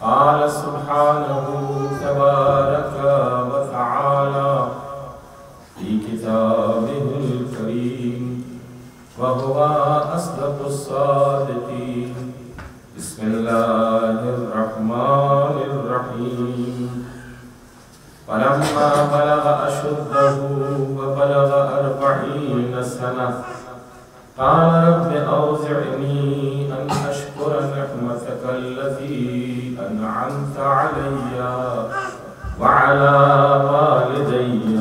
قال سبحانه تبارك وتعالى في كتابه الكريم وهو أصدق الصادقين. بسم الله الرحمن الرحيم. فلما بلغ أشده وبلغ 40 سنة قال رب أوزعني أن أشكر نعمتك التي أنعمت علي وعلى والدي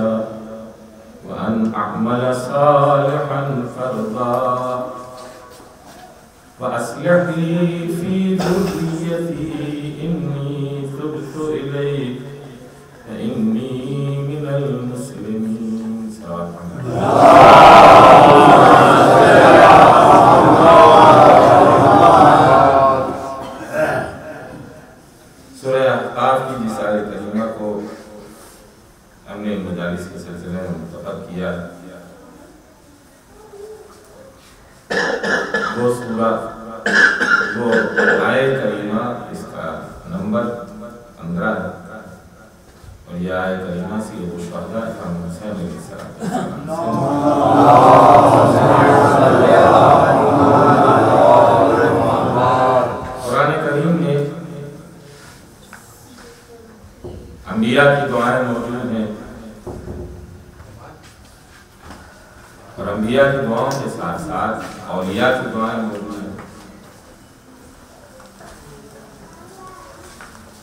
وأن أعمل صالحا ترضاه وأصلح لي في ذريتي إني تبت إليك فإني من المسلمين. سورہ احقاف کی جس آیت کریمہ کو ہم نے مجالس کے سلسلے میں منتخب کیا، وہ سورہ وہ آیت کریمہ اس کا نمبر 15 ہے، اور یہ آیت کریمہ سید الشہداء امام حسین علیہ السلام قرآن کریم میں انبیاء کی دعائیں موجود ہیں، اور انبیاء کی دعاؤں کے ساتھ ساتھ اولیاء کی دعائیں موجود ہیں،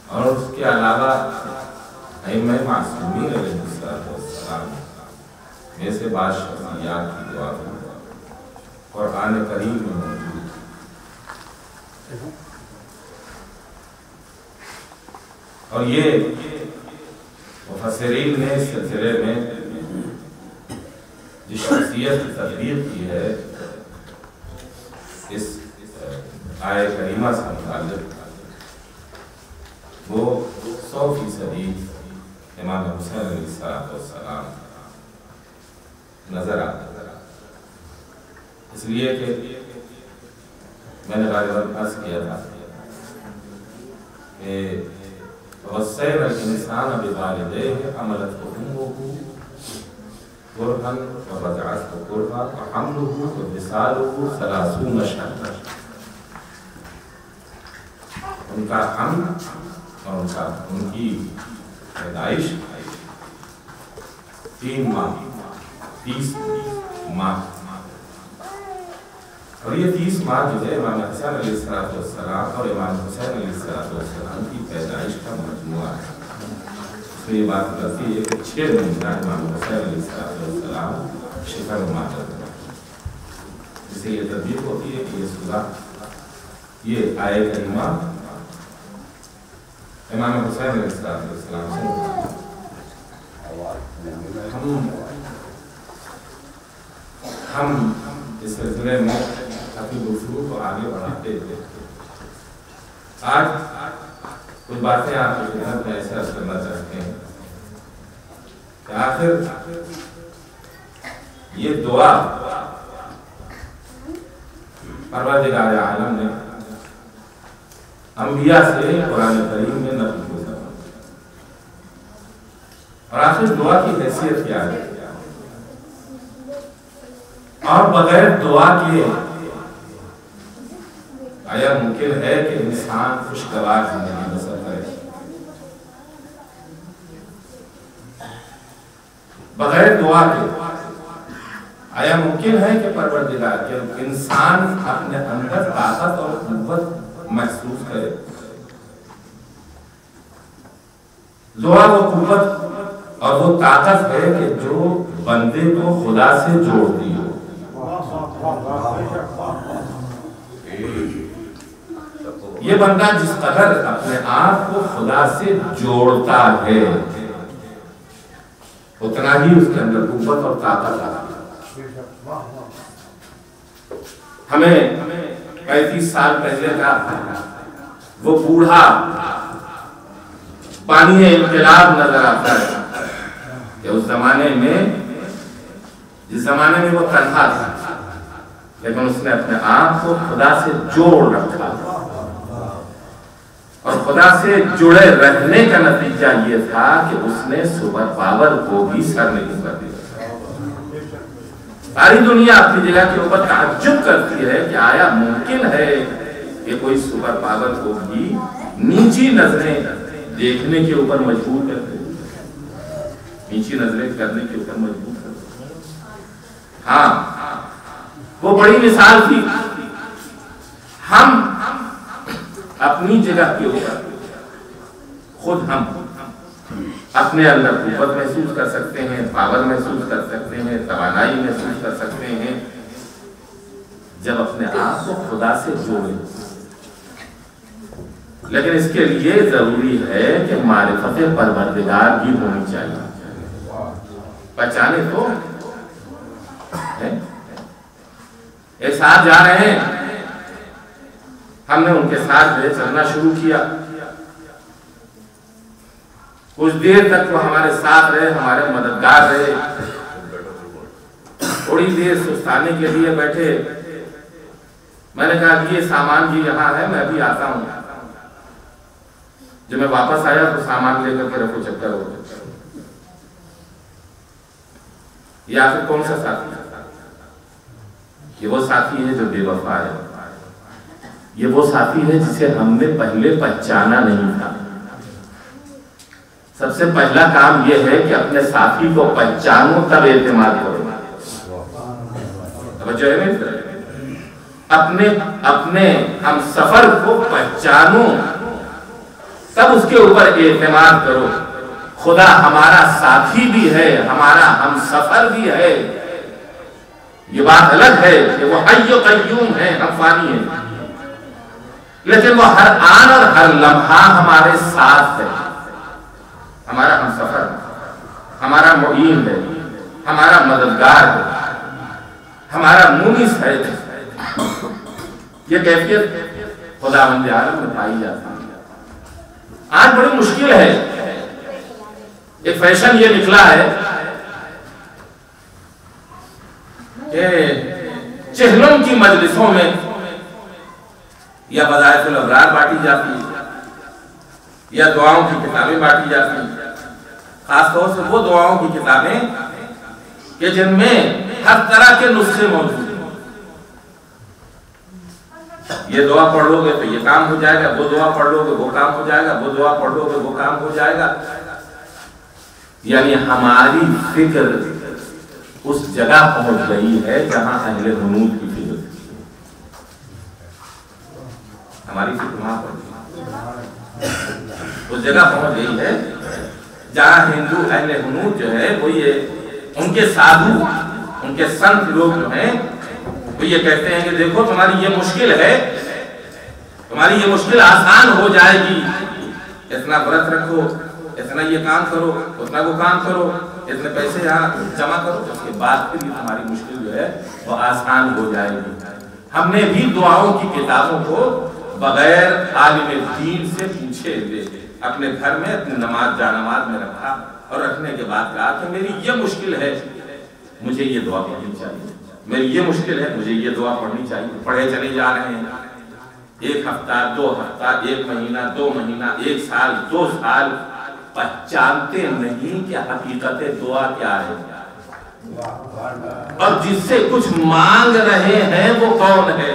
اور اس کے علاوہ ائمہ معصومین علیہ السلام میں سے بعض شخصیات کی دعا قرآن کریم میں موجود ہے۔ اور یہ مفسرین نے اس سلسلے میں جس شخصیت کی تقریر کی ہے اس آیت کریمہ سے متعلق، وہ 100% امام حسین علیہ السلام نظر آتا ہے، اس لیے کہ میں نے غالباً عرض کیا تھا کہ وَوَصَّيْنَا الْإِنسَانَ بِوَالِدَيْهِ حَمَلَتْهُ أُمُّهُ كُرْهًا وَوَضَعَتْهُ كُرْهًا وَحَمْلُهُ وَفِصَالُهُ 30 شهرًا۔ ان کا حمل اور ان کی پیدائش 3 ماہ 30 ماہ، اور یہ 30 ماہ جو ہے امام حسین علیہ السلام اور امام حسین علیہ السلام کی پیدائش کا مجموعہ ہے۔ اس میں یہ بات کرتی ہے کہ 6 مہینہ امام حسین علیہ السلام شکر مادر ہے، جس سے یہ تربیت ہوتی ہے کہ یہ سورہ یہ آیت کریمہ امام حسین علیہ السلام سے ہم اس سلسلے میں اپنی گفتگو کو آگے بڑھاتے تھے۔ آج کچھ باتیں آپ کی خدمت میں ایسا کرنا چاہتے ہیں کہ آخر یہ دعا پروردگار عالم نے انبیاء سے قرآن کریم میں نقل کی، اور آخر دعا کی حیثیت کیا ہے، اور بغیر دعا کے آیا ممکن ہے کہ انسان خوشگوار زندگی بسر کرے؟ بغیر دعا کے آیا ممکن ہے کہ پروردگار کہ انسان اپنے اندر طاقت اور قوت محسوس کرے؟ دعا وہ قوت اور وہ طاقت ہے کہ جو بندے کو خدا سے جوڑتی ہو۔ یہ بندہ جس قدر اپنے آپ کو خدا سے جوڑتا ہے اتنا ہی اس کے اندر قوت اور طاقت آتی ہے۔ ہمیں 35 سال پہلے کا وہ بوڑھا پانی انقلاب نظر آتا ہے کہ اس زمانے میں جس زمانے میں وہ تنہا تھا لیکن اس نے اپنے آپ کو خدا سے جوڑ رکھا، اور خدا سے جڑے رہنے کا نتیجہ یہ تھا کہ اس نے سپر پاور کو بھی سر نہیں کر دیا۔ ساری دنیا اپنی جگہ کے اوپر تعجب کرتی ہے کہ آیا ممکن ہے کہ کوئی سپر پاور کو بھی نیچی نظریں دیکھنے کے اوپر مجبور کر دے، نیچی نظریں کرنے کے اوپر مجبور کر دے۔ ہاں وہ بڑی مثال تھی۔ ہم اپنی جگہ کے اوپر خود ہم اپنے اندر قوت محسوس کر سکتے ہیں، پاور محسوس کر سکتے ہیں، توانائی محسوس کر سکتے ہیں جب اپنے آپ کو خدا سے جوڑیں۔ لیکن اس کے لیے ضروری ہے کہ معرفت پروردگار بھی ہونی چاہیے۔ پہچانے تو ایک ساتھ جا رہے ہیں، ہم نے ان کے ساتھ چلنا شروع کیا، کچھ دیر تک وہ ہمارے ساتھ رہے، ہمارے مددگار رہے، تھوڑی دیر سستانے کے لیے بیٹھے، میں نے کہا کہ یہ سامان بھی یہاں ہے، میں بھی آتا ہوں۔ جب میں واپس آیا تو سامان لے کر کے رفو چکر ہو گیا۔ یہ آخر کون سا ساتھی ہے؟ یہ وہ ساتھی ہے جو بے وفا ہے، یہ وہ ساتھی ہے جسے ہم نے پہلے پہچانا نہیں تھا۔ سب سے پہلا کام یہ ہے کہ اپنے ساتھی کو پہچانو تب اعتماد کرو۔ توجہ ہے اپنے ہم سفر کو پہچانو تب اس کے اوپر اعتماد کرو۔ خدا ہمارا ساتھی بھی ہے، ہمارا ہم سفر بھی ہے۔ یہ بات الگ ہے کہ وہ حی و قیوم ہے، ہم فانی ہیں، لیکن وہ ہر آن اور ہر لمحہ ہمارے ساتھ ہے، ہمارا ہم سفر، ہمارا معین ہے، ہمارا مددگار ہے، ہمارا مونس ہے۔ یہ کیفیت خداوند عالم میں پائی جاتی ہے۔ آج بڑی مشکل ہے، ایک فیشن یہ نکلا ہے کہ چہلوں کی مجلسوں میں یا بضائف الابرار بانٹی جاتی ہے یا دعاؤں کی کتابیں بانٹی جاتی ہیں، خاص طور سے وہ دعاؤں کی کتابیں کہ جن میں ہر طرح کے نسخے موجود ہیں۔ یہ دعا پڑھ لو گے تو یہ کام ہو جائے گا، وہ دعا پڑھ لو گے وہ کام ہو جائے گا، وہ دعا پڑھ لو گے وہ کام ہو جائے گا۔ یعنی ہماری فکر اس جگہ پہنچ گئی ہے جہاں اہل حنود کی فکر، ہماری فکر وہاں پہنچ گئی، اس جگہ پہنچ گئی ہے جہاں ہندو اہل حنود جو ہے وہ یہ ان کے سادھو، ان کے سنت لوگ جو ہیں وہ یہ کہتے ہیں کہ دیکھو تمہاری یہ مشکل ہے، تمہاری یہ مشکل آسان ہو جائے گی، اتنا ورت رکھو، اتنا یہ کام کرو، اتنا وہ کام کرو، اتنے پیسے یہاں جمع کرو، اس کے بعد پھر یہ تمہاری مشکل جو ہے وہ آسان ہو جائے گی۔ ہم نے بھی دعاؤں کی کتابوں کو بغیر عالم دین سے پوچھے ہوئے اپنے گھر میں اپنی نماز جانماز میں رکھا، اور رکھنے کے بعد کہا کہ میری یہ مشکل ہے، مجھے یہ دعا پڑھنی چاہیے، میری یہ مشکل ہے، مجھے یہ دعا پڑھنی چاہیے۔ پڑھے چلے جا رہے ہیں، ایک ہفتہ، 2 ہفتہ، 1 مہینہ، 2 مہینہ، 1 سال، 2 سال، پہچانتے نہیں کہ حقیقت دعا کیا ہے، اور جس سے کچھ مانگ رہے ہیں وہ کون ہے،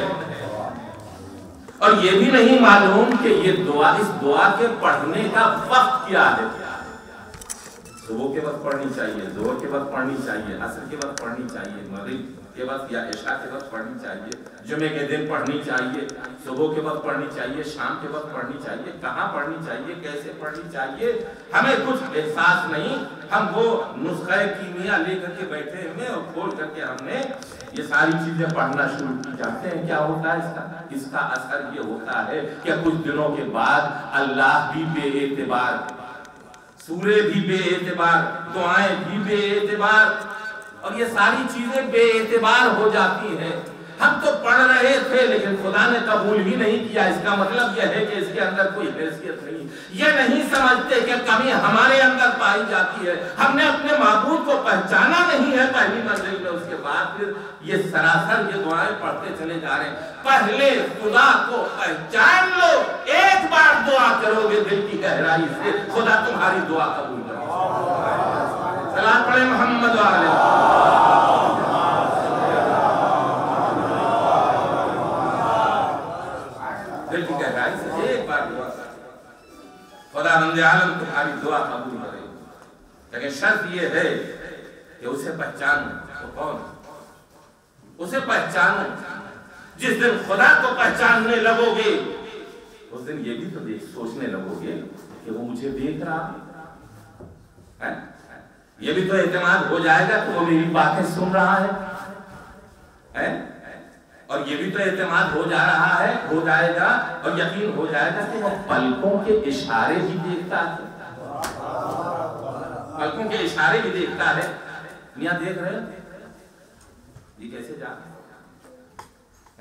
اور یہ بھی نہیں معلوم کہ یہ دعا، اس دعا کے پڑھنے کا وقت کیا ہے۔ صبح کے وقت پڑھنی چاہیے، ظہر کے وقت پڑھنی چاہیے، عصر کے وقت پڑھنی چاہیے، مغرب کے وقت یا عشاء کے وقت پڑھنی چاہیے، جمعے کے دن پڑھنی چاہیے، صبح کے وقت پڑھنی چاہیے، شام کے وقت پڑھنی چاہیے، کہاں پڑھنی چاہیے، کیسے پڑھنی چاہیے، ہمیں کچھ احساس نہیں۔ ہم وہ نسخہ کیمیا لے کر کے بیٹھے ہوئے اور کھول کر کے ہم نے یہ ساری چیزیں پڑھنا شروع کی جاتے ہیں۔ کیا ہوتا ہے اس کا اثر یہ ہوتا ہے کہ کچھ دنوں کے بعد اللہ بھی بے اعتبار، سورے بھی بے اعتبار، دعائیں بھی بے اعتبار، اور یہ ساری چیزیں بے اعتبار ہو جاتی ہیں۔ ہم تو پڑھ رہے تھے لیکن خدا نے قبول ہی نہیں کیا۔ اس کا مطلب یہ ہے کہ اس کے اندر کوئی حیثیت نہیں۔ یہ نہیں سمجھتے کہ کمی ہمارے اندر پائی جاتی ہے، ہم نے اپنے معبود کو پہچانا نہیں ہے پہلی منزل میں، اس کے بعد پھر یہ سراسر یہ دعائیں پڑھتے چلے جا رہے ہیں۔ پہلے خدا کو پہچان لو، ایک بار بار دعا کرو گے دل کی گہرائی سے خدا تمہاری دعا قبول کرے گا۔ صلوات پڑھیں محمد علیہ۔ دل کی گہرائی سے ایک بار دعا خدا بند عالم تمہاری دعا قبول کرے گا، لیکن شرط یہ ہے کہ اسے پہچانو۔ وہ کون؟ اسے پہچانو۔ جس دن خدا کو پہچاننے لگو گے اس دن یہ بھی تو سوچنے لگو گے کہ وہ مجھے دیکھ رہا ہے، یہ بھی تو اعتماد ہو جائے گا کہ وہ میری باتیں سن رہا ہے، اور یہ بھی تو اعتماد ہو جا رہا ہے، ہو جائے گا اور یقین ہو جائے گا کہ وہ پلکوں کے اشارے بھی دیکھتا ہے، پلکوں کے اشارے بھی دیکھتا ہے۔ میاں دیکھ رہے ہیں یہ کیسے جا رہے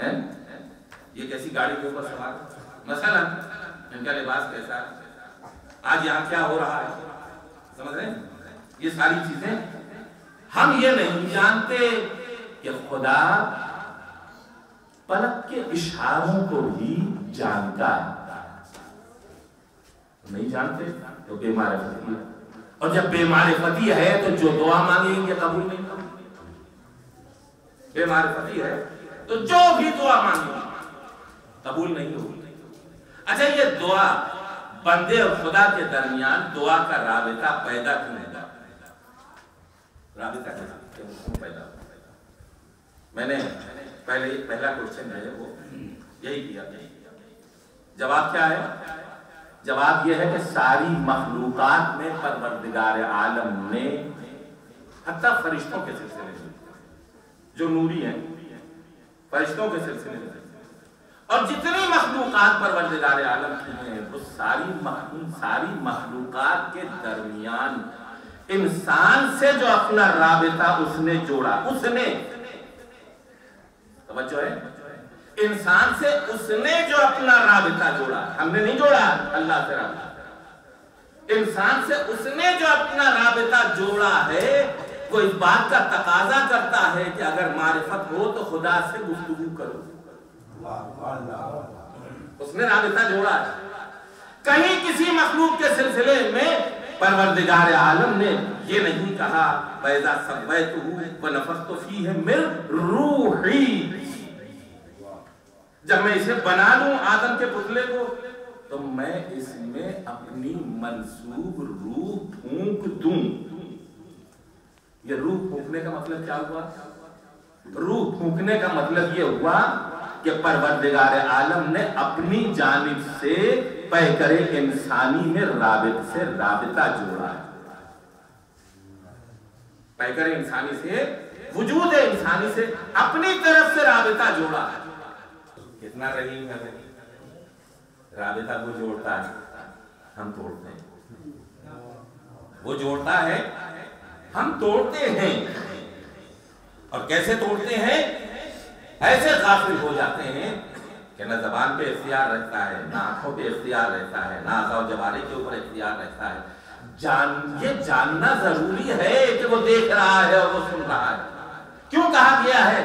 ہیں، یہ کیسی گاڑی کے اوپر سوار، مثلا ان کا لباس کیسا ہے، آج یہاں کیا ہو رہا ہے، سمجھ رہے ہیں؟ یہ ساری چیزیں ہم یہ نہیں جانتے کہ خدا پلک کے اشاروں کو بھی جانتا ہے، نہیں جانتے تو بے معرفتی ہے، اور جب بے معرفتی ہے تو جو دعا مانگیں گے قبول نہیں ہوگی، بے معرفتی ہے تو جو بھی دعا مانگیں قبول نہیں ہوگی۔ اچھا یہ دعا بندے اور خدا کے درمیان دعا کا رابطہ پیدا کیوں ہوگا؟ رابطہ کیوں پیدا ہوگا؟ میں نے پہلا کوشچن ہے وہ یہی کیا، جواب کیا ہے؟ جواب یہ ہے کہ ساری مخلوقات میں پروردگار عالم نے حتیٰ فرشتوں کے سلسلے میں جو نوری ہیں، فرشتوں کے سلسلے میں اور جتنی مخلوقات پروردگار عالم کی ہیں وہ ساری مخلوقات کے درمیان انسان سے جو اپنا رابطہ اس نے جوڑا، اس نے توجہ ہے، انسان سے اس نے جو اپنا رابطہ جوڑا، ہم نے نہیں جوڑا اللہ سے رابطہ، انسان سے اس نے جو اپنا رابطہ جوڑا ہے وہ اس بات کا تقاضا کرتا ہے کہ اگر معرفت ہو تو خدا سے گفتگو کرو۔ اس نے رابطہ جوڑا ہے، کہیں کسی مخلوق کے سلسلے میں پروردگار عالم نے یہ نہیں کہا وَإِذَا سَوَّيْتُهُ وَنَفَخْتُ فِيهِ مِن رُوحِي، جب میں اسے بنا لوں آدم کے پتلے کو تو میں اس میں اپنی منسوب روح پھونک دوں۔ یہ روح پھونکنے کا مطلب کیا ہوا؟ روح پھونکنے کا مطلب یہ ہوا کہ پروردگار عالم نے اپنی جانب سے پیکر انسانی میں رابطہ جوڑا ہے، پیکر انسانی سے، وجود انسانی سے اپنی طرف سے رابطہ جوڑا ہے۔ کتنا رحیم ہے، رابطہ وہ جوڑتا ہے، ہم توڑتے ہیں، وہ جوڑتا ہے، ہم توڑتے ہیں، اور کیسے توڑتے ہیں؟ ایسے غافل ہو جاتے ہیں کہ نہ زبان پہ اختیار رہتا ہے، نہ آنکھوں پہ اختیار رہتا ہے، نہ اعضاء و جوارح کے اوپر اختیار رہتا ہے۔ یہ جاننا ضروری ہے کہ وہ دیکھ رہا ہے اور وہ سن رہا ہے۔ کیوں کہا گیا ہے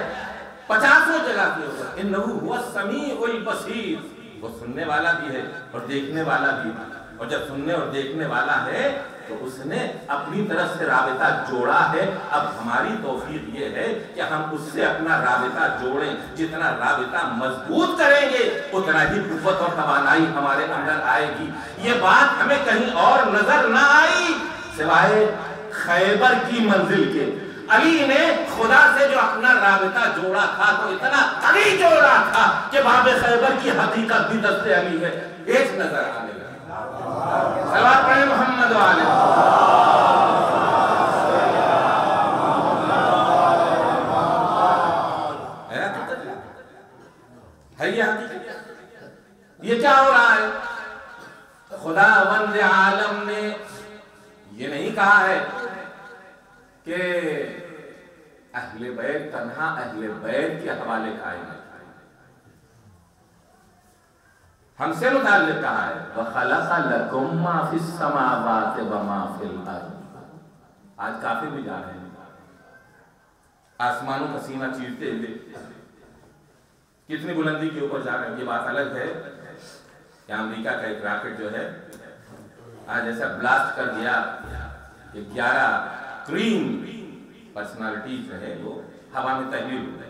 50 جگہ کے اوپر انہو هو السمیع البصیر، وہ سننے والا بھی ہے اور دیکھنے والا بھی ہے، اور جب سننے اور دیکھنے والا ہے تو اس نے اپنی طرف سے رابطہ جوڑا ہے۔ اب ہماری توفیق یہ ہے کہ ہم اس سے اپنا رابطہ جوڑیں، جتنا رابطہ مضبوط کریں گے اتنا ہی قوت اور توانائی ہمارے اندر آئے گی۔ یہ بات ہمیں کہیں اور نظر نہ آئی سوائے خیبر کی منزل کے۔ علی نے خدا سے جو اپنا رابطہ جوڑا تھا تو اتنا قوی جوڑا تھا کہ باب خیبر کی حقیقت بھی دست علی ہے ایک نظر آنے لگا۔ صلوات پڑھیں محمد علیہ۔ ہے یہ حقیقت؟ یہ کیا ہو رہا ہے؟ خدا بند عالم نے یہ نہیں کہا ہے کہ اہل بیت تنہا اہل بیت کے حوالے قائم ہے، ہم سے متعلق کہا ہے وَخَلَقَ لَكُم مَّا فِي السَّمَاوَاتِ وَمَا فِي الْأَرْضِ۔ آج کافر بھی جا رہے ہیں آسمانوں کا سینہ چیرتے ہوئے، کتنی بلندی کے اوپر جا رہے ہیں، یہ بات الگ ہے کہ امریکہ کا ایک راکٹ جو ہے آج ایسا بلاسٹ کر دیا کہ 11 کریم پرسنالٹیز جو ہے وہ ہوا میں تحلیل ہو گئے.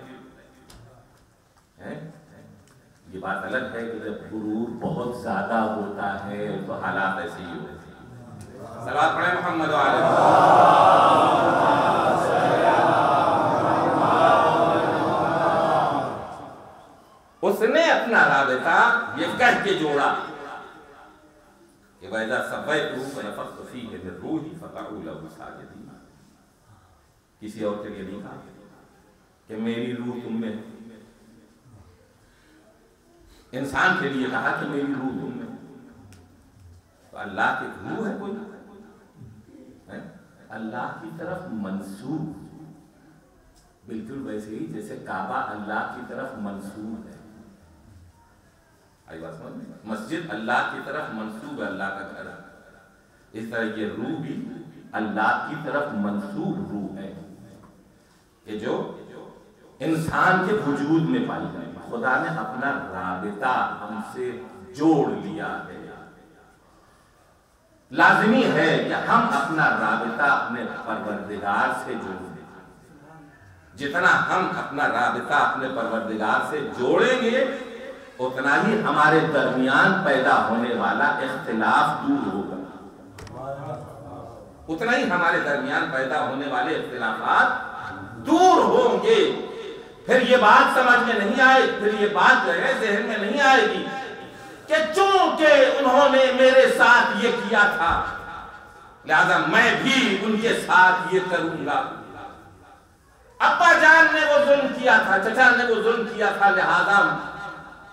یہ بات الگ ہے کہ جب غرور بہت زیادہ ہوتا ہے تو حالات ایسے ہی ہوتے ہیں. صلوات پڑھیں محمد اس نے اپنا رابطہ یہ کہہ کے جوڑا کہ وَإِذَا سَوَّيْتُهُ وَنَفَخْتُ فِيهِ مِن رُوحِي فَقَعُوا لَهُ سَاجِدِينَ. کسی اور کے لیے نہیں کہا کہ میری روح تم میں ہے. انسان کے لیے کہا کہ میری روح تم میں. تو اللہ کی روح ہے کوئی اللہ کی طرف منسوب، بالکل ویسے ہی جیسے کعبہ اللہ کی طرف منسوب ہے. آئی بات سمجھ میں؟ مسجد اللہ کی طرف منسوب ہے، اللہ کا گھر. اس طرح یہ روح بھی اللہ کی طرف منسوب روح ہے کہ جو انسان کے وجود میں پائی جائے. خدا نے اپنا رابطہ ہم سے جوڑ لیا ہے. لازمی ہے کہ ہم اپنا رابطہ اپنے پروردگار سے جوڑیں. جتنا ہم اپنا رابطہ اپنے پروردگار سے جوڑیں گے اتنا ہی ہمارے درمیان پیدا ہونے والا اختلاف دور ہوگا، اتنا ہی ہمارے درمیان پیدا ہونے والے اختلافات دور ہوں گے. پھر یہ بات سمجھ میں نہیں آئے، پھر یہ بات جو ہے ذہن میں نہیں آئے گی کہ چونکہ انہوں نے میرے ساتھ یہ کیا تھا لہذا میں بھی ان کے ساتھ یہ کروں گا. ابا جان نے وہ ظلم کیا تھا، چچا نے وہ ظلم کیا تھا، لہذا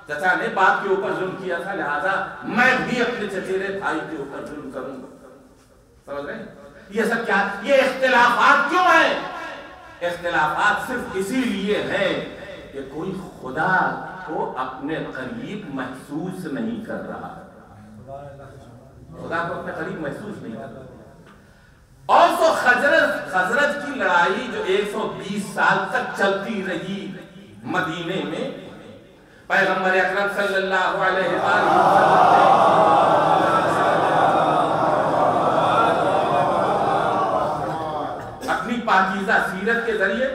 چچا نے باپ کے اوپر ظلم کیا تھا لہذا میں بھی اپنے چچیرے بھائی کے اوپر ظلم کروں گا. سمجھ رہے ہیں؟ یہ سب کیا، یہ اختلافات کیوں ہیں؟ اختلافات صرف اسی لیے ہیں کہ کوئی خدا کو اپنے قریب محسوس نہیں کر رہا. خدا کو اپنے قریب محسوس نہیں کر رہا. اور تو خزرج کی لڑائی جو 120 سال تک چلتی رہی مدینے میں، پیغمبر اکرم صلی اللہ علیہ وسلم اپنی پاکیزہ سیرت کے ذریعے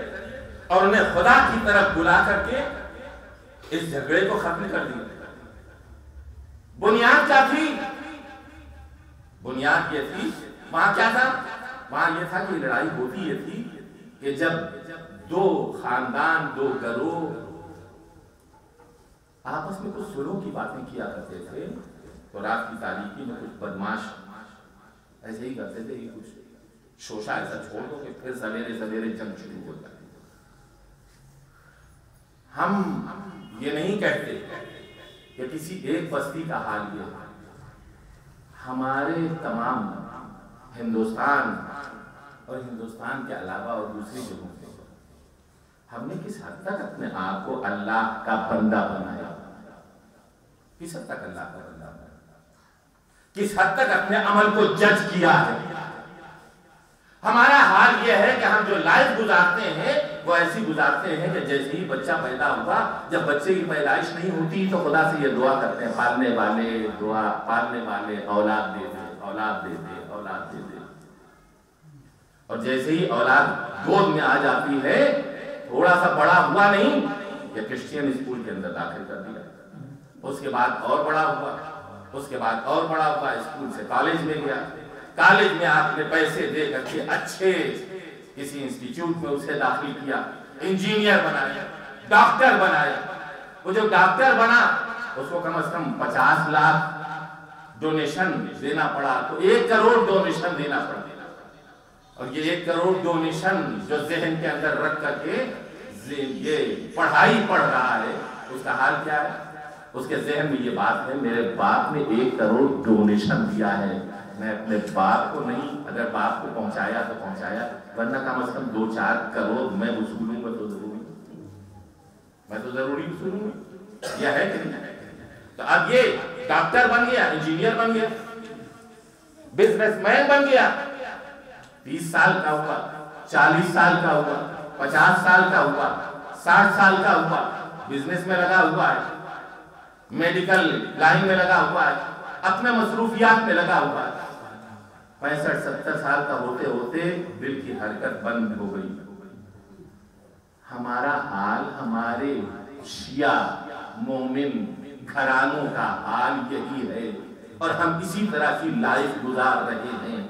اور انہیں خدا کی طرف بلا کر کے اس جھگڑے کو ختم کر دیا. بنیاد کیا تھی؟ بنیاد یہ تھی، وہاں کیا تھا؟ وہاں یہ تھا کہ لڑائی ہوتی یہ تھی کہ جب دو خاندان، دو گروہ آپس میں کچھ سلو کی باتیں کیا کرتے تھے تو رات کی تاریکی میں کچھ بدماش ایسے ہی کرتے تھے کہ کچھ شوشہ ایسا چھوڑ دو کہ پھر سویرے سویرے جنگ شروع ہو جائے. ہم یہ نہیں کہتے کہ کسی ایک بستی کا حال یہ ہے. ہمارے تمام ہندوستان اور ہندوستان کے علاوہ اور دوسری جگہوں پہ ہم نے کس حد تک اپنے آپ کو اللہ کا بندہ بنایا؟ کس حد تک اللہ کا بندہ بنایا؟ کس حد تک اپنے عمل کو جج کیا ہے؟ ہمارا حال یہ ہے کہ ہم جو لائف گزارتے ہیں وہ ایسی گزارتے ہیں کہ جیسے ہی بچہ پیدا ہوا، جب بچے کی پیدائش نہیں ہوتی تو خدا سے یہ دعا کرتے ہیں، پالنے والے اولاد دے دے، اولاد دے دے، اولاد دے دے. اور جیسے ہی اولاد گود میں آ جاتی ہے، تھوڑا سا بڑا ہوا نہیں کہ کرسچین اسکول کے اندر داخل کر دیا. اس کے بعد اور بڑا ہوا، اس کے بعد اور بڑا ہوا، اسکول سے کالج میں گیا. کالج میں آپ نے پیسے دے کر کے اچھے کسی انسٹیٹیوٹ میں اسے داخل کیا، انجینئر بنایا، ڈاکٹر بنایا. وہ جو ڈاکٹر بنا اس کو کم از کم 50 لاکھ ڈونیشن دینا پڑا، تو 1 کروڑ ڈونیشن دینا پڑا. اور یہ 1 کروڑ ڈونیشن جو ذہن کے اندر رکھ کر کے یہ پڑھائی پڑھ رہا ہے، اس کا حال کیا ہے؟ اس کے ذہن میں یہ بات ہے، میرے باپ نے 1 کروڑ ڈونیشن دیا ہے، میں اپنے باپ کو نہیں، اگر باپ کو پہنچایا تو پہنچایا، ورنہ کم از کم 2-4 کروڑ میں وصولوں گا تو ضروری، میں تو ضروری وصولوں گا. یہ ہے کہ نہیں؟ تو اب یہ ڈاکٹر بن گیا، انجینئر بن گیا، بزنس مین بن گیا. 30 سال کا ہوا، 40 سال کا ہوا، 50 سال کا ہوا، 60 سال کا ہوا، بزنس میں لگا ہوا ہے. میڈیکل لائن میں لگا ہوا ہے، اپنے مصروفیات میں لگا ہوا ہے، 65-70 سال کا ہوتے ہوتے دل کی حرکت بند ہو گئی۔ ہمارا حال، ہمارے شیعہ مومن گھرانوں کا حال یہی ہے، اور ہم اسی طرح کی لائف گزار رہے ہیں،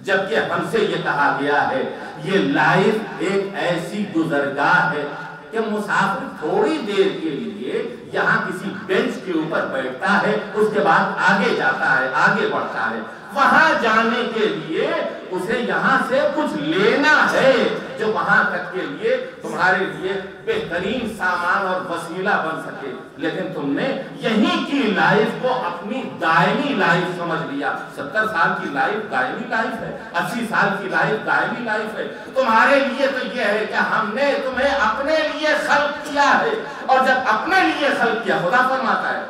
جبکہ ہم سے یہ کہا گیا ہے یہ لائف ایک ایسی گزرگاہ ہے کہ مسافر تھوڑی دیر کے لیے یہاں کسی بینچ کے اوپر بیٹھتا ہے، اس کے بعد آگے جاتا ہے، آگے بڑھتا ہے، وہاں جانے کے لیے اسے یہاں سے کچھ لینا ہے جو وہاں تک کے لیے تمہارے لیے بہترین سامان اور وسیلہ بن سکے، لیکن تم نے یہیں کی لائف کو اپنی دائمی لائف سمجھ لیا۔ 70 سال کی لائف دائمی لائف ہے، 80 سال کی لائف دائمی لائف ہے۔ تمہارے لیے تو یہ ہے کہ ہم نے تمہیں اپنے لیے خلق کیا ہے، اور جب اپنے لیے خلق کیا، خدا فرماتا ہے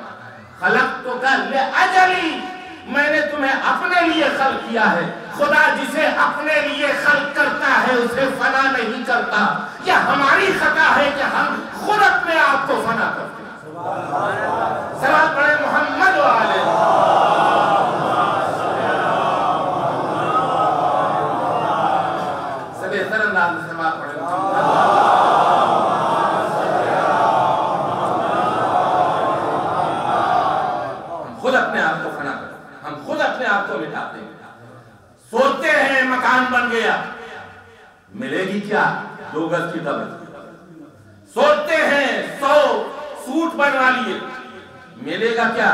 خلقتک لأجلی، میں نے تمہیں اپنے لیے خلق کیا ہے۔ خدا جسے اپنے لیے خلق کرتا ہے اسے فنا نہیں کرتا۔ یہ ہماری خطا ہے کہ ہم خود اپنے آپ کو فنا کرتے ہیں۔ صلوات پڑھیں محمد وآلہ۔ سب بہتر انداز میں صلوات پڑھیں محمد۔ خود اپنے آپ کو فنا کرتے ہیں، ہم خود اپنے آپ کو مٹاتے ہیں۔ سوچتے ہیں مکان بن گیا، ملے گی کیا 2 گز کی قبر۔ سوچتے ہیں 100 سوٹ بنوا لیے، ملے گا کیا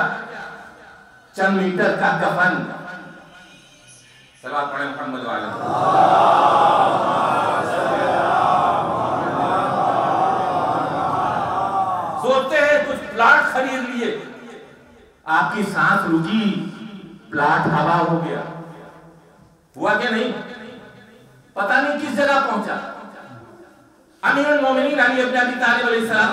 چند میٹر کا کفن۔ صلوات پڑھیں محمد وآلہ۔ سوچتے ہیں کچھ پلاٹ خرید لیے، آپ کی سانس رکی، پلاٹ ہوا ہو گیا، ہوا کہ نہیں؟ پتہ نہیں کس جگہ پہنچا۔ امیر المومنین علی ابن ابی طالب علیہ السلام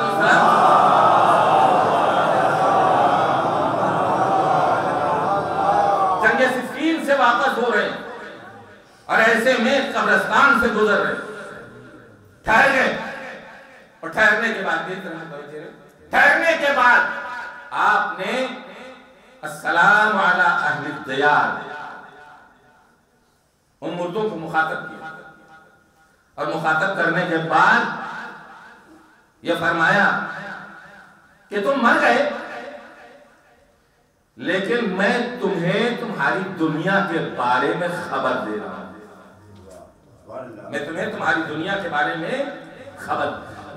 جنگ صفین سے واپس ہو رہے ہیں، اور ایسے میں قبرستان سے گزر رہے، ٹھہر گئے، اور ٹھہرنے کے بعد ٹھہرنے کے بعد آپ نے السلام علی اہل الدیار ان مردوں کو مخاطب کیا، اور مخاطب کرنے کے بعد یہ فرمایا کہ تم مر گئے، لیکن میں تمہیں تمہاری دنیا کے بارے میں خبر دے رہا ہوں۔ میں تمہیں تمہاری دنیا کے بارے میں خبر،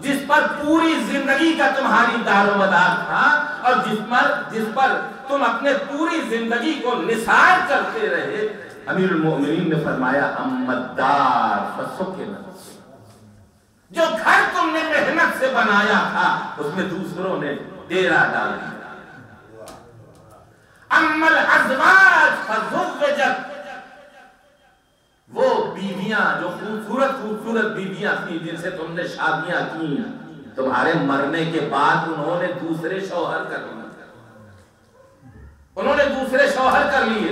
جس پر پوری زندگی کا تمہاری دار و مدار تھا، اور جس پر تم اپنے پوری زندگی کو نثار کرتے رہے۔ امیر المؤمنین نے فرمایا اما الدار فسکنت، جو گھر تم نے محنت سے بنایا تھا اس میں دوسروں نے ڈیرا ڈال دیا۔ اما الازواج فزوجت، وہ بیویاں جو خوبصورت بیویاں تھیں جن سے تم نے شادیاں کی، تمہارے مرنے کے بعد انہوں نے دوسرے شوہر کر لیے، انہوں نے دوسرے شوہر کر لیے۔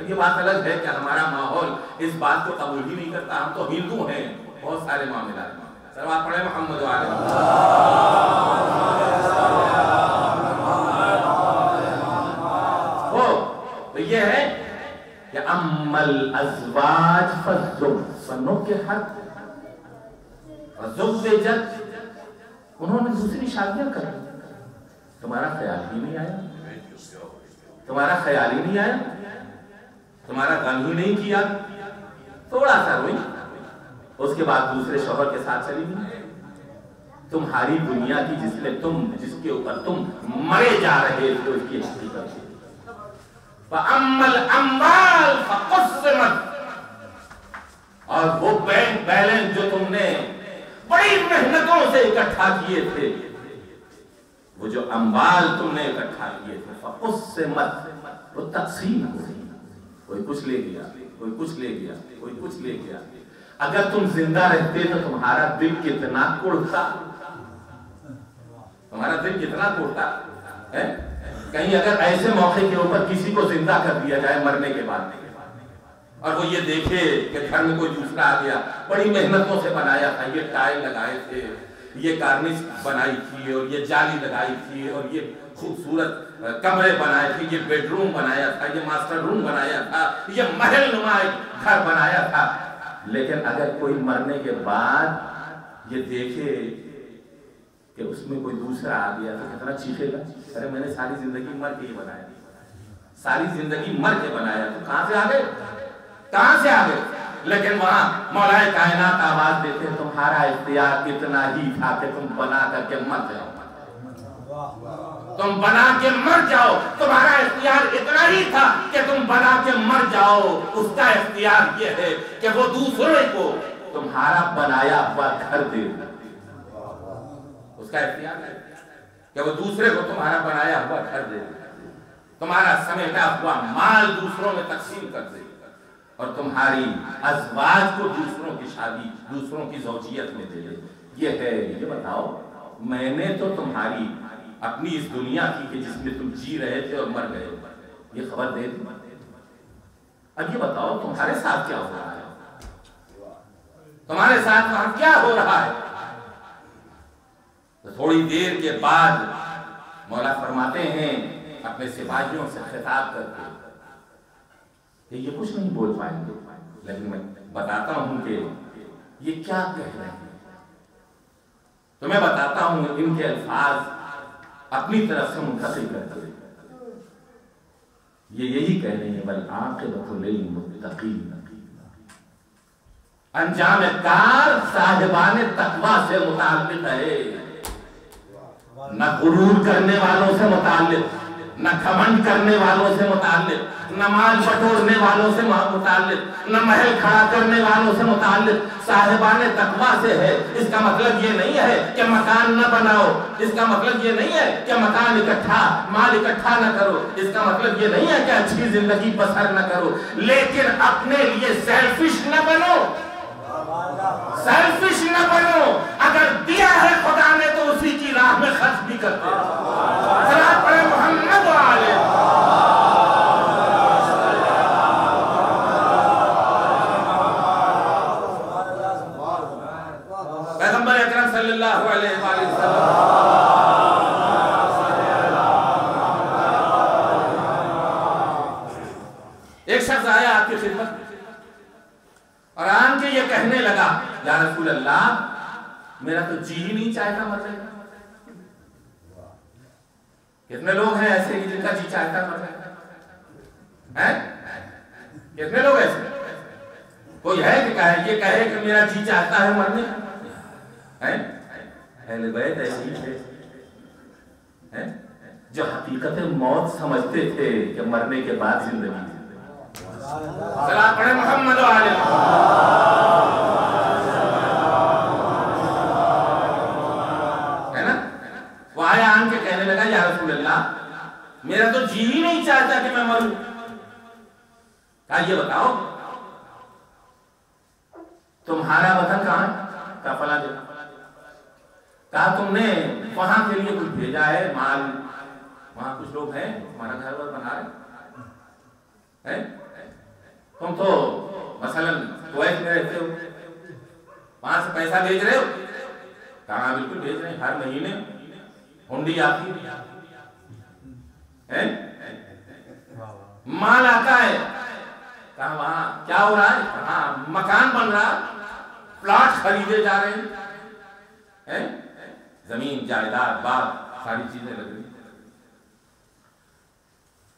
یہ بات الگ ہے کہ ہمارا ماحول اس بات کو قبول ہی نہیں کرتا، ہم تو ہندو ہیں بہت سارے معاملات میں۔ صلوات پڑھیں محمد وآلہ۔ تو یہ ہے کہ اما الازواج فنکحت فزوجت، انہوں نے دوسری شادیاں کر لی، تمہارا خیال ہی نہیں آیا، تمہارا خیال ہی نہیں آیا، تمہارا غم ہی نہیں کیا، تھوڑا سا روئی، اس کے بعد دوسرے شوہر کے ساتھ چلی گئی۔ تمہاری دنیا کی جس کے اوپر تم مرے جا رہے تھے اس کی حقیقت۔ فَأَمَّا الْأَمْوَالُ فَقُسِّمَتْ، اور وہ بینک بیلنس جو تم نے بڑی محنتوں سے اکٹھا کیے تھے، وہ جو اموال تم نے اکٹھا کیے تھے، فَقُسِّمَتْ، وہ تقسیم ہوئی، کوئی کچھ لے گیا، کوئی کچھ لے گیا، کوئی کچھ لے گیا۔ اگر تم زندہ رہتے تو تمہارا دل کتنا کڑتا، تمہارا دل کتنا کڑتا ہے۔ کہیں اگر ایسے موقع کے اوپر کسی کو زندہ کر دیا جائے مرنے کے بعد، اور وہ یہ دیکھے کہ گھر میں کوئی دوسرا آ گیا، بڑی محنتوں سے بنایا تھا، یہ ٹائل لگائے تھے، یہ کارنش بنائی تھی اور یہ جالی لگائی تھی اور یہ خوبصورت کمرے بنائے تھے، یہ بیڈ روم بنایا تھا، یہ ماسٹر روم بنایا تھا، یہ محل نما گھر بنایا تھا. لیکن اگر کوئی مرنے کے بعد یہ دیکھے کہ اس میں کوئی دوسرا آ گیا تو کتنا چیخے گا. ارے میں نے ساری زندگی مر کے ہی بنایا، ساری زندگی مر کے بنایا، تو کہاں سے آ گئے، کہاں سے آ گئے. لیکن وہاں مولا کائنات آواز دیتے ہیں تمہارا اختیار اتنا ہی تھا کہ تم بنا کر کے مر جاؤ، تم بنا کے مر جاؤ. تمہارا اختیار اتنا ہی تھا کہ تم بنا کے مر جاؤ. اس کا اختیار یہ ہے کہ وہ دوسرے کو تمہارا بنایا ہوا گھر دے. اس کا اختیار ہے کہ وہ دوسرے کو تمہارا بنایا ہوا گھر دے، تمہارا سمیٹا ہوا مال دوسروں میں تقسیم کر دے، اور تمہاری ازواج کو دوسروں کی شادی، دوسروں کی زوجیت میں دے دے. یہ ہے. یہ بتاؤ میں نے تو تمہاری اپنی اس دنیا کی کہ جس میں تم جی رہے تھے اور مر گئے یہ خبر دے دی. اب یہ بتاؤ تمہارے ساتھ کیا ہو رہا ہے، تمہارے ساتھ وہاں کیا ہو رہا ہے. تھوڑی دیر کے بعد مولا فرماتے ہیں اپنے سپاہیوں سے خطاب کرتے کہ یہ کچھ نہیں بول پائیں گے، لیکن میں بتاتا ہوں کہ یہ کیا کہہ رہے ہیں. تو میں بتاتا ہوں ان کے الفاظ اپنی طرف سے منتقل کرتے ہیں. یہ یہی کہہ رہے ہیں والعاقبۃ للمتقین، انجام کار صاحبان تقوی سے متعلق ہے، نہ غرور کرنے والوں سے متعلق، نہ گھمنڈ کرنے والوں سے متعلق، نہ مال بٹورنے والوں سے متعلق، نہ محل کھڑا کرنے والوں سے متعلق. صاحبان تقوی سے ہے. اس کا مطلب یہ نہیں ہے کہ مکان نہ بناؤ، اس کا مطلب یہ نہیں ہے کہ مکان اکٹھا، مال اکٹھا نہ کرو، اس کا مطلب یہ نہیں ہے کہ اچھی زندگی بسر نہ کرو، لیکن اپنے لیے سیلفش نہ بنو، سیلفش نہ بنو. اگر دیا ہے خدا نے تو اسی کی راہ میں خرچ بھی کرتے ہیں. صلوات پڑھیں محمد و آلہ. پیغمبر اکرم صلی اللہ علیہ وآلہ وسلم ایک شخص آیا آپ کی خدمت میں اور آن کے یہ کہنے لگا یا رسول اللہ میرا تو جی ہی نہیں چاہتا مر جائے. کتنے لوگ ہیں ایسے ہی جن کا جی چاہتا مر جائے؟ کتنے لوگ ایسے؟ کوئی ہے کہ یہ کہے کہ میرا جی چاہتا ہے مرنے؟ اہل بیت ایسے ہی تھے جو حقیقت موت سمجھتے تھے کہ مرنے کے بعد زندگی. صلوات پڑھیں محمد و آلہ. ہے نا؟ وہ آیا آن کے کہنے لگا یا رسول اللہ میرا تو جی ہی نہیں چاہتا کہ میں مروں. کہا یہ بتاؤ تمہارا وطن کہاں ہے؟ کہا فلاں جگہ. کہا تم نے وہاں کے لیے کچھ بھیجا ہے مال، وہاں کچھ لوگ ہیں ہمارا گھر ور بنا رہے ہیں، تم تو مثلا کویت میں رہتے ہو وہاں سے پیسہ بھیج رہے ہو؟ کہاں بالکل بھیج رہے ہیں، ہر مہینے ہنڈی آتی ہے، مال آتا ہے. کہاں وہاں کیا ہو رہا ہے؟ کہاں مکان بن رہا، پلاٹ خریدے جا رہے ہیں، زمین جائیداد باغ ساری چیزیں لگ رہی.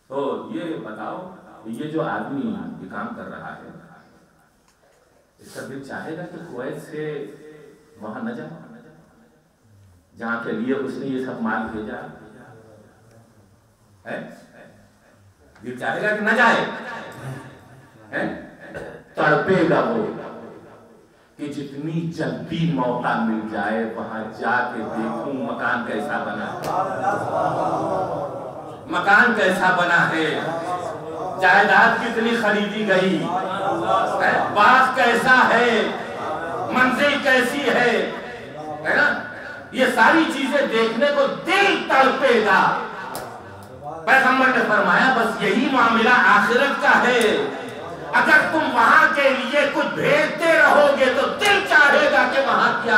تو یہ بتاؤ یہ جو آدمی یہ کام کر رہا ہے اس کا دل چاہے گا کہ کویت سے وہاں نہ جائے جہاں کے لیے اس نے یہ سب مال بھیجا ہے؟ دل چاہے گا کہ نہ جائے؟ تڑپے گا وہ کہ جتنی جلدی موقع مل جائے وہاں جا کے دیکھوں مکان کیسا بنا ہے، مکان کیسا بنا ہے، جائیداد کتنی خریدی گئی، باغ کیسا ہے، منزل کیسی ہے نا؟ یہ ساری چیزیں دیکھنے کو دل تڑپے گا. پیغمبر نے فرمایا بس یہی معاملہ آخرت کا ہے. اگر تم وہاں کے لیے کچھ بھیجتے رہو گے تو دل چاہے گا کہ وہاں کیا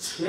6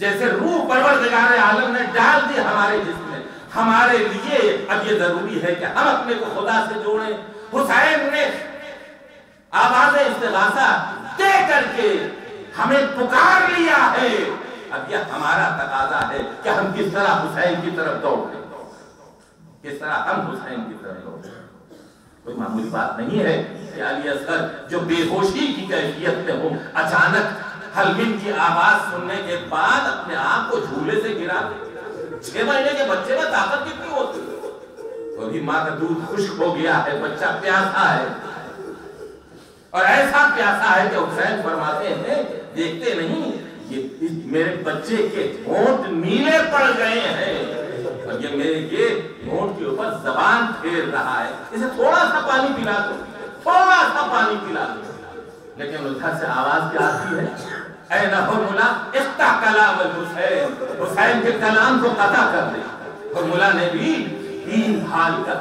جیسے روح پروردگار عالم نے ڈال دی ہمارے جسم میں، ہمارے لیے اب یہ ضروری ہے کہ ہم اپنے کو خدا سے جوڑیں۔ حسین نے آواز استغاثہ دے کر کے ہمیں پکار لیا ہے، اب یہ ہمارا تقاضا ہے کہ ہم کس طرح حسین کی طرف دوڑیں، کس طرح ہم حسین کی طرف دوڑیں۔ کوئی معمولی بات نہیں ہے کہ علی اصغر جو بے ہوشی کی کیفیت میں ہو، اچانک حلمین کی آواز سننے کے بعد اپنے آپ کو جھولے سے گرا دے۔ 6 مہینے کے بچے میں طاقت کتنی ہوتی ہے؟ تو ابھی ماں کا دودھ خشک ہو گیا ہے، بچہ پیاسا ہے، اور ایسا پیاسا ہے کہ حسین فرماتے ہیں دیکھتے نہیں یہ میرے بچے کے ہونٹ نیلے پڑ گئے ہیں، اور یہ میرے یہ ہونٹ کے اوپر زبان پھیر رہا ہے، اسے تھوڑا سا پانی پلا دو، تھوڑا سا پانی پلا دو۔ لیکن ادھر سے آواز کیا آتی ہے؟ اے ہرملا اقطع کلام الحسین، حسین کے کلام کو قطع کر دے۔ ہرملا نے بھی 3 بھال کا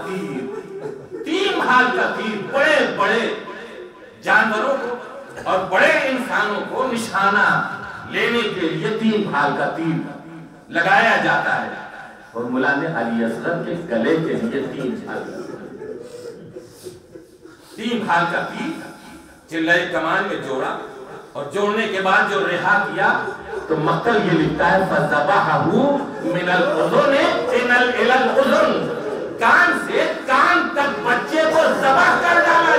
تیر بڑے بڑے جانوروں کو اور بڑے انسانوں کو نشانہ لینے کے لیے 3 بھال کا تیر لگایا جاتا ہے، اور ملا نے علی اصغر کے گلے کے لیے 3 بھال کا تیر چلائے کمان میں جوڑا، اور جوڑنے کے بعد جو رہا کیا تو مقتل یہ لکھتا ہے فَذَبَحَهُ مِنَ الْأُذُنِ إِلَى الْأُذُنِ، کان سے کان تک بچے کو ذبح کر ڈالا۔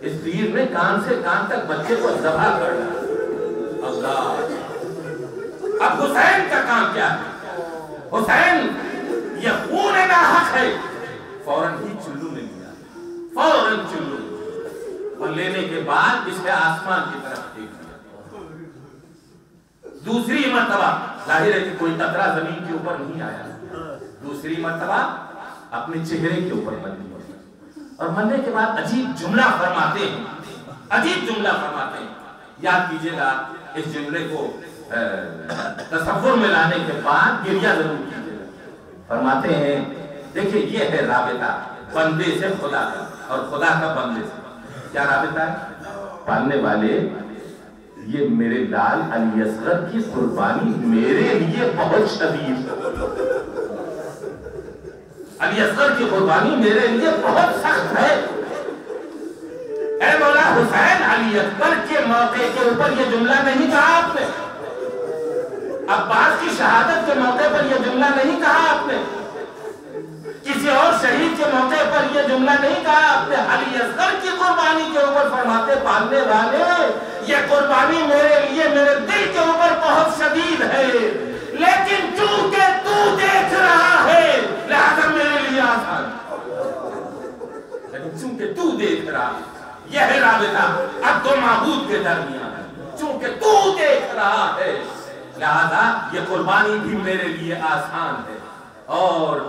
اس تیر نے کان سے کان تک بچے کو ذبح کر ڈالا۔ اللہ، اب حسین کا کام کیا ہے؟ حسین یہ خون ناحق ہے، فوراً ہی چلو نے لیا، فوراً چلو، اور لینے کے بعد اسے آسمان کی طرف دیکھ دیا۔ دوسری مرتبہ ظاہر ہے کہ کوئی قطرہ زمین کے اوپر نہیں آیا، دوسری مرتبہ اپنے چہرے کے اوپر مل لیا، اور ملنے کے بعد عجیب جملہ فرماتے ہیں، یاد کیجئے گا اس جملے کو تصور میں لانے کے بعد گریہ ضرور کیجئے گا۔ فرماتے ہیں دیکھیں یہ ہے رابطہ بندے سے خدا کا، اور خدا کا بندے سے کیا رابطہ ہے؟ پالنے والے یہ میرے لال علی اصغر کی قربانی میرے لیے بہت شدید ہے، علی اصغر کی قربانی میرے لیے بہت سخت ہے۔ اے مولا حسین، علی اکبر کے موقع کے اوپر یہ جملہ نہیں کہا آپ نے، عباس کی شہادت کے موقع پر یہ جملہ نہیں کہا آپ نے، کسی اور شہید کے موقع پر یہ جملہ نہیں کہا آپ نے، علی اصغر کی قربانی کے اوپر فرماتے پالنے والے یہ قربانی میرے لیے میرے دل کے اوپر بہت شدید ہے، لیکن چونکہ تو دیکھ رہا ہے لہذا میرے لیے آسان، لیکن چونکہ تو دیکھ رہا ہے، یہ ہے رابطہ عبد و معبود کے درمیان، چونکہ تو دیکھ رہا ہے لہذا یہ قربانی بھی میرے لیے آسان ہے۔ اور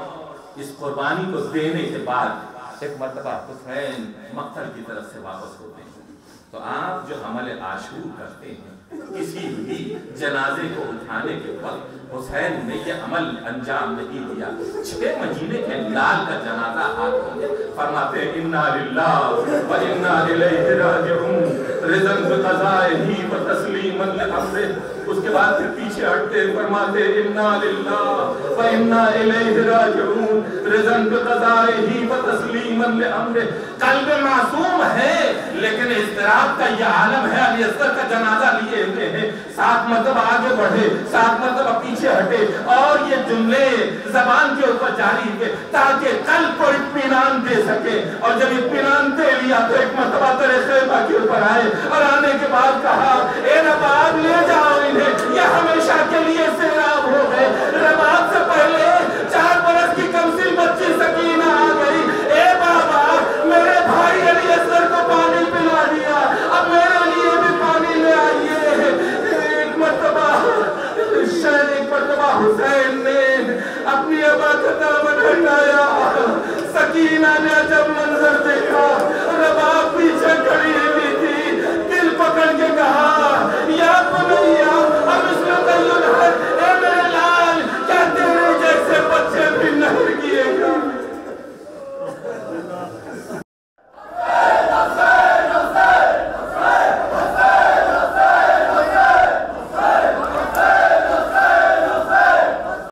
اس قربانی کو دینے کے بعد ایک مرتبہ حسین مقتل کی طرف سے واپس ہوتے ہیں، تو آپ جو عمل عاشور کرتے ہیں کسی بھی جنازے کو اٹھانے کے وقت حسین نے یہ عمل انجام نہیں دیا۔ 6 مہینے کے لال کا جنازہ ہاتھ میں فرماتے ہیں انا للہ و انا الیہ راجعون، رضا بقضائہ و تسلیما لامرہ۔ اس کے بعد پھر پیچھے ہٹتے فرماتے انا للہ و انا الیہ راجعون، رضا بقضائہ و تسلیما لامرہ۔ قلب معصوم ہے لیکن اضطراب کا یہ عالم ہے۔ علی اصغر کا جنازہ لیے ہوئے ہیں، 7 مرتبہ آگے بڑھے، 7 مرتبہ پیچھے ہٹے، اور یہ جملے زبان کے اوپر جاری ہوئے تاکہ قلب کو اطمینان دے سکے، اور جب اطمینان دے لیا تو ایک مرتبہ تیرے خیمہ کے اوپر آئے، اور آنے کے بعد کہا اے رباب لے جاؤ انہیں، یہ ہمیشہ کے لیے سیراب ہو گئے، رباب